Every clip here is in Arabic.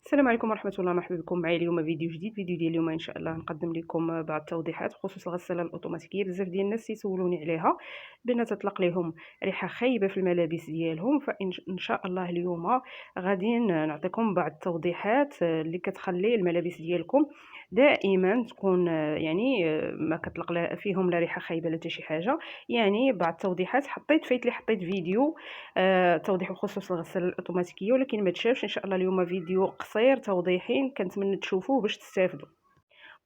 السلام عليكم ورحمة الله، مرحبا بكم معايا اليوم فيديو ديال اليوم ان شاء الله نقدم لكم بعض التوضيحات بخصوص الغسالة الاوتوماتيكية. بزاف ديال الناس يسولوني عليها بان تطلق لهم ريحة خايبة في الملابس ديالهم، فان إن شاء الله اليوم غادي نعطيكم بعض التوضيحات اللي كتخلي الملابس ديالكم دائما تكون ما كتطلق فيهم لا ريحة خايبة لا حتى شي حاجة. يعني بعض التوضيحات حطيت فيديو توضيح بخصوص الغسالة الأوتوماتيكية، ولكن ما تشافش إن شاء الله اليوم فيديو قصير توضيحي كنتمنى تشوفوه باش تستافدوا.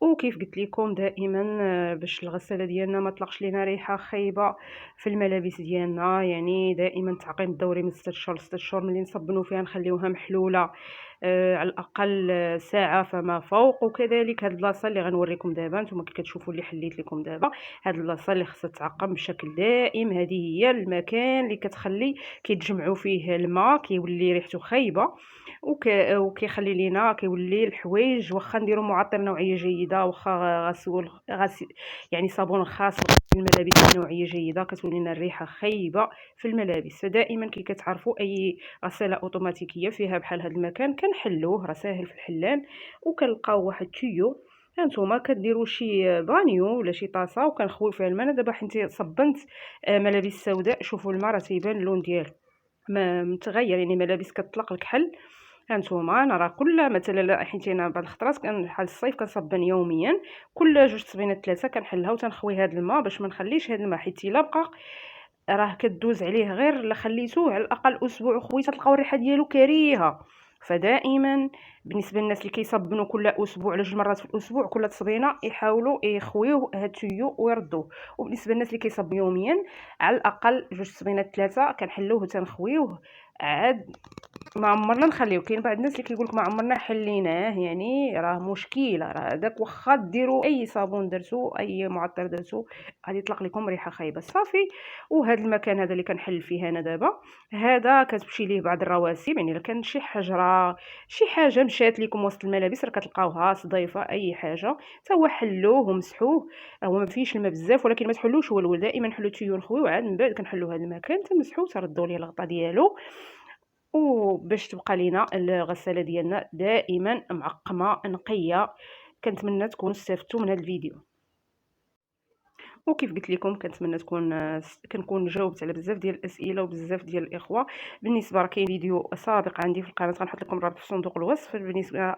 وكيف قلت لكم دائما باش الغساله ديالنا ما تطلقش لينا ريحه خايبه في الملابس ديالنا، يعني دائما التعقيم الدوري من 6 شهور ل 6 شهور ملي نصبنوا فيها نخليوها محلوله على الاقل ساعه فما فوق. وكذلك هاد البلاصه اللي غنوريكم دابا نتوما كي كتشوفوا اللي حليت لكم دابا، هاد البلاصه اللي خصها تعقم بشكل دائم، هذه هي المكان اللي كتخلي كيتجمعوا فيه الماء كيولي ريحته خايبه وكيخلي لينا كيولي الحوايج واخا نديروا معطر نوعيه جيده، واخا غسول يعني صابون خاص الملابس نوعيه جيده، كتولي لنا الريحه خايبه في الملابس. فدائما كي كتعرفوا اي غساله اوتوماتيكيه فيها بحال هذا المكان كنحلوه، راه ساهل في الحلان، وكنلقاو واحد التيو هانتوما كديروا شي بانيو ولا شي طاسه وكنخويو فيها الماء. دابا حيت صبنت ملابس سوداء، شوفوا الماء راه تيبان اللون ديالو متغير، يعني ملابس كتطلق الكحل. هانتوما انا راه كل مثلا حيت انا بعض الخطرات بحال الصيف كنصبن يوميا، كل جوج صبينات ثلاثه كنحلها وتنخوي هذا الماء باش ما نخليش هذا الماء، حيت الا بقى راه كدوز عليه غير لا خليتوه على الاقل اسبوع وخويت تلقاو الريحه ديالو كريهه. فدائما بالنسبه للناس اللي كيصبنوا كل اسبوع ولا جوج مرات في الاسبوع كل تصبينه يحاولوا يخويوه هاد التيو ويردوه. وبالنسبه للناس اللي كيصبنوا يوميا على الاقل جوج صبينات ثلاثه كنحلوه وتنخويوه عاد. ما عمرنا نخليو، كاين بعض الناس اللي كيقولك ما عمرنا حليناه، يعني راه مشكله، راه داك واخا ديروا اي صابون درتو اي معطر درتو غادي يطلق لكم ريحه خايبه صافي. وهذا المكان هذا اللي كنحل فيه انا دابا، هذا كتمشي ليه بعض الرواسب، يعني الا كان شي حجره شي حاجه مشات لكم وسط الملابس راه كتلقاوها صديفه اي حاجه، حتى هو حلوه ومسحوه. هو ما فيش الماء بزاف ولكن ما تحلوش هو الاول، دائما حلو التيو نخويو عاد من بعد كنحلوا هذا المكان تمسحوه تردوا ليه الغطاء ديالو، وباش تبقى لينا الغساله ديالنا دائما معقمه نقيه. كنتمنى تكونوا استفدتوا من هذا الفيديو، وكيف قلت لكم كنتمنى كنكون جاوبت على بزاف ديال الاسئله وبزاف ديال الاخوه. بالنسبه راه كاين فيديو سابق عندي في القناه غنحط لكم الرابط في صندوق الوصف بالنسبه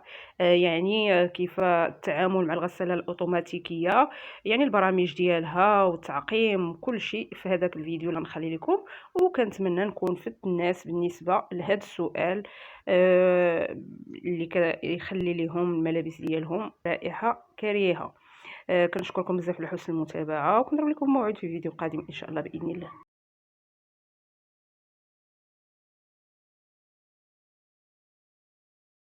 كيف التعامل مع الغساله الاوتوماتيكيه، يعني البرامج ديالها والتعقيم كل شيء في هذاك الفيديو اللي نخلي لكم. وكنتمنى نكون فدت الناس بالنسبه لهذا السؤال اللي يخلي لهم الملابس ديالهم رائحه كريهه. كنشكركم بزاف على حسن المتابعه، وكنضرب لكم موعد في فيديو قادم ان شاء الله باذن الله.